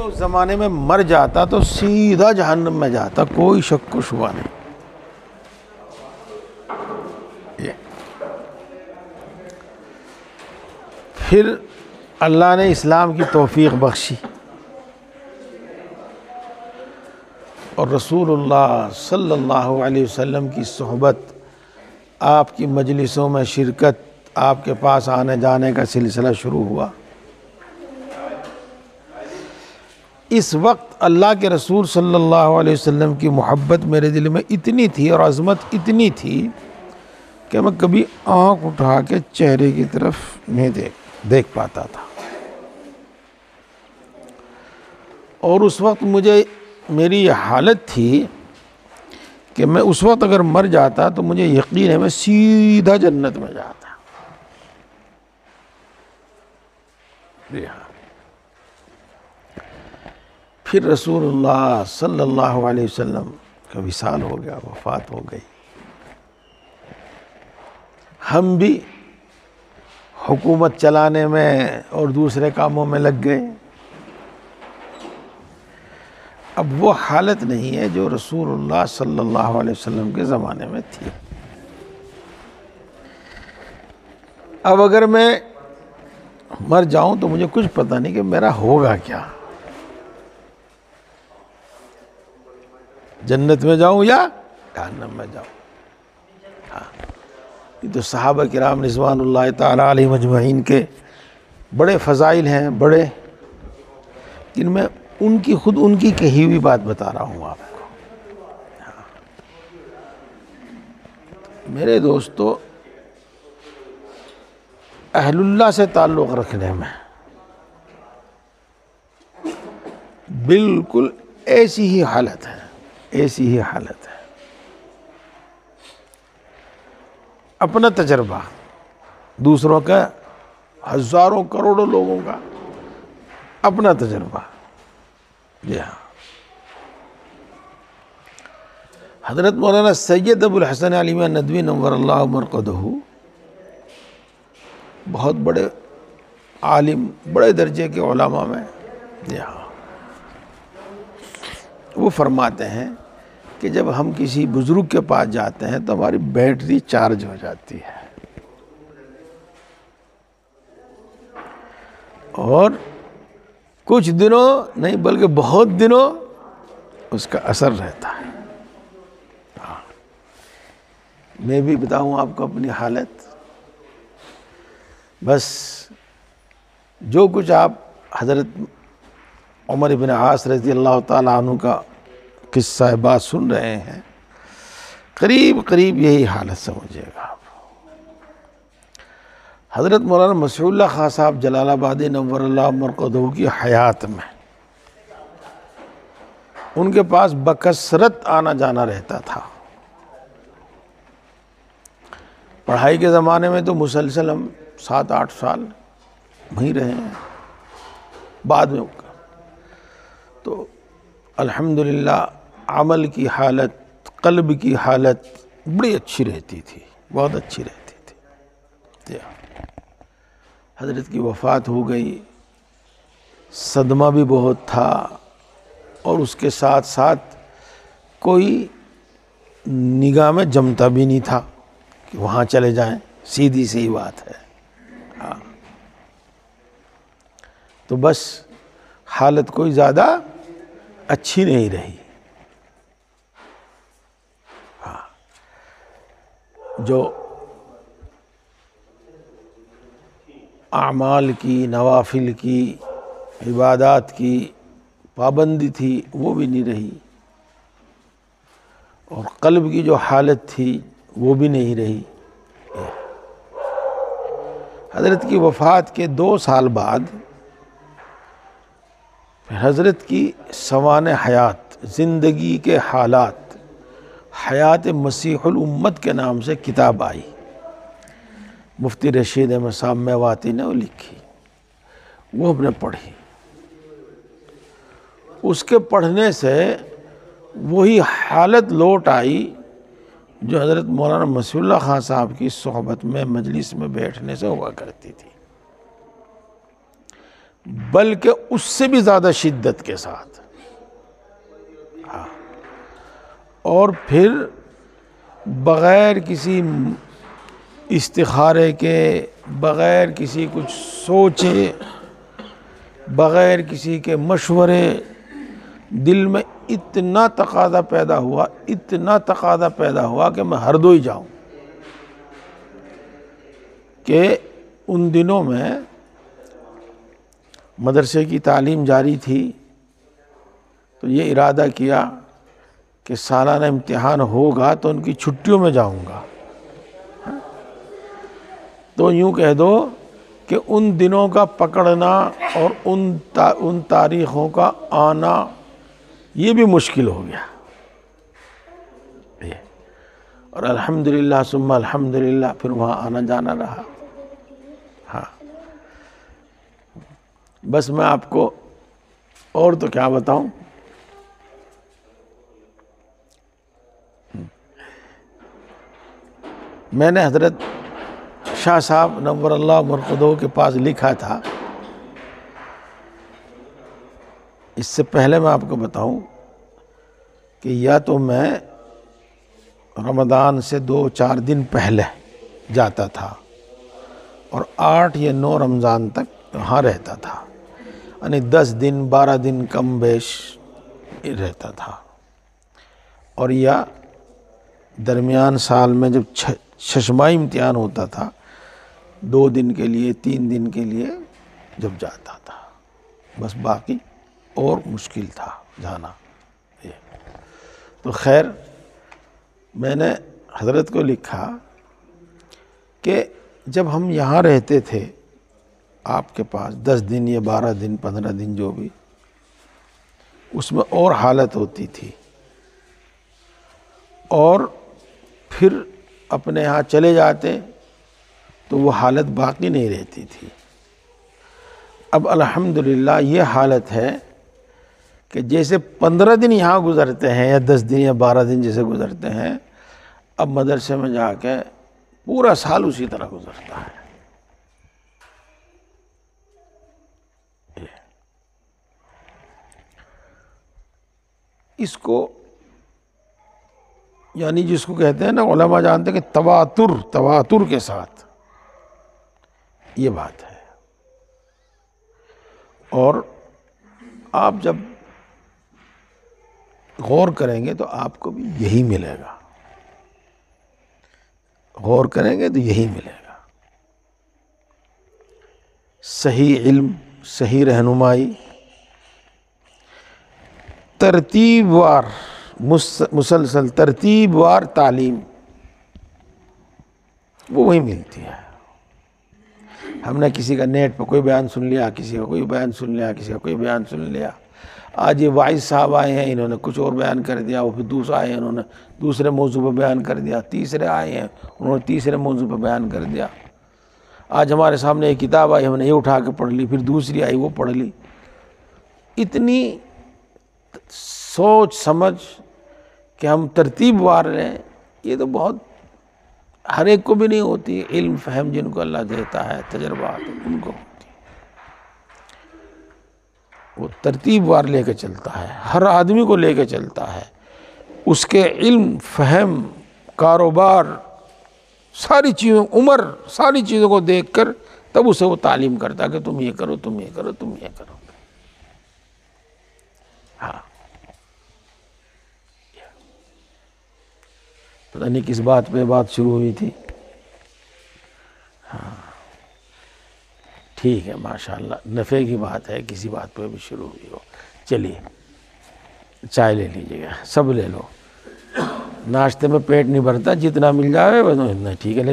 اس زمانے میں مر جاتا تو سیدھا جہنم میں جاتا، کوئی شک و شبہ نہیں۔ پھر اللہ نے اسلام کی توفیق بخشی اور رسول اللہ صلی اللہ علیہ وسلم کی صحبت، آپ کی مجلسوں میں شرکت، آپ کے پاس آنے جانے کا سلسلہ شروع ہوا۔ اس وقت اللہ کے رسول صلی اللہ علیہ وسلم کی محبت میرے دل میں اتنی تھی اور عظمت اتنی تھی کہ میں کبھی آنکھ اٹھا کے چہرے کی طرف نہیں دیکھ پاتا تھا، اور اس وقت مجھے میری یہ حالت تھی کہ میں اس وقت اگر مر جاتا تو مجھے یقین ہے میں سیدھا جنت میں جاتا۔ جی ہاں۔ پھر رسول اللہ صلی اللہ علیہ وسلم کا وصال ہو گیا، وفات ہو گئی۔ ہم بھی حکومت چلانے میں اور دوسرے کاموں میں لگ گئے۔ اب وہ حالت نہیں ہے جو رسول اللہ صلی اللہ علیہ وسلم کے زمانے میں تھی۔ اب اگر میں مر جاؤں تو مجھے کچھ پتہ نہیں کہ میرا ہوگا کیا، جنت میں جاؤں یا جہنم میں جاؤں۔ ہاں، یہ تو صحابہ کرام رضوان اللہ تعالیٰ علیہ مجمعین کے بڑے فضائل ہیں، بڑے، جن میں ان کی کہی ہوئی بات بتا رہا ہوں آپ کو۔ ہاں۔ میرے دوستو، اہل اللہ سے تعلق رکھنے میں بالکل ایسی ہی حالت ہے، ایسی ہی حالت ہے۔ اپنا تجربہ، دوسروں کا، ہزاروں کروڑوں لوگوں کا اپنا تجربہ۔ جی ہاں، حضرت مولانا سید ابو الحسن علی میاں ندوی نور اللہ مرقدہ بہت بڑے عالم، بڑے درجے کے علماء میں، جی ہاں، وہ فرماتے ہیں کہ جب ہم کسی بزرگ کے پاس جاتے ہیں تو ہماری بیٹری چارج ہو جاتی ہے، اور کچھ دنوں نہیں بلکہ بہت دنوں اس کا اثر رہتا ہے۔ ہاں، میں بھی بتاؤں آپ کو اپنی حالت، بس جو کچھ آپ حضرت عمر بن عاص رضی اللہ تعالیٰ عنہ کا قصہ بات سن رہے ہیں، قریب قریب یہی حالت سمجھے گا آپ۔ حضرت مولانا مسیح اللہ خان صاحب جلال آبادی نور اللہ مرقدہ کی حیات میں ان کے پاس بکثرت آنا جانا رہتا تھا۔ پڑھائی کے زمانے میں تو مسلسل ہم 7-8 سال وہیں رہے ہیں، بعد میں تو الحمدللہ عمل کی حالت، قلب کی حالت بڑی اچھی رہتی تھی، بہت اچھی رہتی تھی۔ حضرت کی وفات ہو گئی، صدمہ بھی بہت تھا، اور اس کے ساتھ ساتھ کوئی نگاہ میں جمتا بھی نہیں تھا کہ وہاں چلے جائیں، سیدھی سی بات ہے۔ ہاں، تو بس حالت کوئی زیادہ اچھی نہیں رہی۔ ہاں، جو اعمال کی، نوافل کی، عبادات کی پابندی تھی وہ بھی نہیں رہی، اور قلب کی جو حالت تھی وہ بھی نہیں رہی۔ حضرت کی وفات کے 2 سال بعد حضرت کی سوانح حیات، زندگی کے حالات، حیات مسیح الامت کے نام سے کتاب آئی، مفتی رشید احمد صاحب میواتی نے وہ لکھی، وہ ہم نے پڑھی۔ اس کے پڑھنے سے وہی حالت لوٹ آئی جو حضرت مولانا مسیح اللہ خان صاحب کی صحبت میں، مجلس میں بیٹھنے سے ہوا کرتی تھی۔ بلکہ اس سے بھی زیادہ شدت کے ساتھ. ہاں. اور پھر بغیر کسی استخارے کے، بغیر کسی کچھ سوچے، بغیر کسی کے مشورے، دل میں اتنا تقاضا پیدا ہوا کہ میں ہردوئی جاؤں. کہ ان دنوں میں مدرسے کی تعلیم جاری تھی، تو یہ ارادہ کیا کہ سالانہ امتحان ہوگا تو ان کی چھٹیوں میں جاؤں گا. تو یوں کہہ دو کہ ان دنوں کا پکڑنا اور ان تاریخوں کا آنا یہ بھی مشکل ہو گیا. اور الحمدللہ ثم الحمدللہ پھر وہاں آنا جانا رہا. ہاں بس میں آپ کو اور تو کیا بتاؤں. میں نے حضرت شاہ صاحب نور اللہ مرقدہ کے پاس لکھا تھا. اس سے پہلے میں آپ کو بتاؤں کہ یا تو میں رمضان سے 2-4 دن پہلے جاتا تھا اور 8 یا 9 رمضان تک وہاں رہتا تھا، یعنی 10 دن 12 دن کم بیش رہتا تھا. اور یا درمیان سال میں جب ششماہی امتحان ہوتا تھا 2 دن کے لیے 3 دن کے لیے جب جاتا تھا. بس باقی اور مشکل تھا جانا. تو خیر میں نے حضرت کو لکھا کہ جب ہم یہاں رہتے تھے آپ کے پاس 10 دن یا 12 دن 15 دن جو بھی، اس میں اور حالت ہوتی تھی، اور پھر اپنے ہاں چلے جاتے تو وہ حالت باقی نہیں رہتی تھی. اب الحمدللہ یہ حالت ہے کہ جیسے 15 دن یہاں گزرتے ہیں یا 10 دن یا 12 دن جیسے گزرتے ہیں، اب مدرسے میں جا کے پورا سال اسی طرح گزرتا ہے. اس کو یعنی جس کو کہتے ہیں نا، علماء جانتے ہیں کہ تواتر کے ساتھ یہ بات ہے. اور آپ جب غور کریں گے تو آپ کو بھی یہی ملے گا. غور کریں گے تو یہی ملے گا. صحیح علم، صحیح رہنمائی، ترتیب وار مسلسل ترتیب وار تعلیم، وہ وہی ملتی ہے. ہم نے کسی کا نیٹ پہ کوئی بیان سن لیا، کسی کا کوئی بیان سن لیا، کسی کا کوئی بیان سن لیا. آج یہ واعظ صاحب آئے ہیں، انہوں نے کچھ اور بیان کر دیا، وہ پھر دوسرے آئے ہیں، انہوں نے دوسرے موضوع پہ بیان کر دیا. تیسرے آئے ہیں، انہوں نے تیسرے موضوع پہ بیان کر دیا. آج ہمارے سامنے ایک کتاب آئی، ہم نے یہ اٹھا کے پڑھ لی، پھر دوسری آئی وہ پڑھ لی. اتنی سوچ سمجھ کہ ہم ترتیب وار رہیں، یہ تو بہت ہر ایک کو بھی نہیں ہوتی. علم فہم جن کو اللہ دیتا ہے، تجربات ان کو ہوتی. وہ ترتیب وار لے کے چلتا ہے، ہر آدمی کو لے کے چلتا ہے. اس کے علم، فہم، کاروبار، ساری چیزوں، عمر، ساری چیزوں کو دیکھ کر تب اسے وہ تعلیم کرتا ہے کہ تم یہ کرو، تم یہ کرو، تم یہ کرو. ہاں پتہ نہیں کس بات پہ بات شروع ہوئی تھی. ہاں ٹھیک ہے، ماشاءاللہ نفع کی بات ہے، کسی بات پہ بھی شروع ہوئی ہو. چلیے چائے لے لیجیے گا، سب لے لو. ناشتے میں پیٹ نہیں بھرتا، جتنا مل جائے ٹھیک ہے.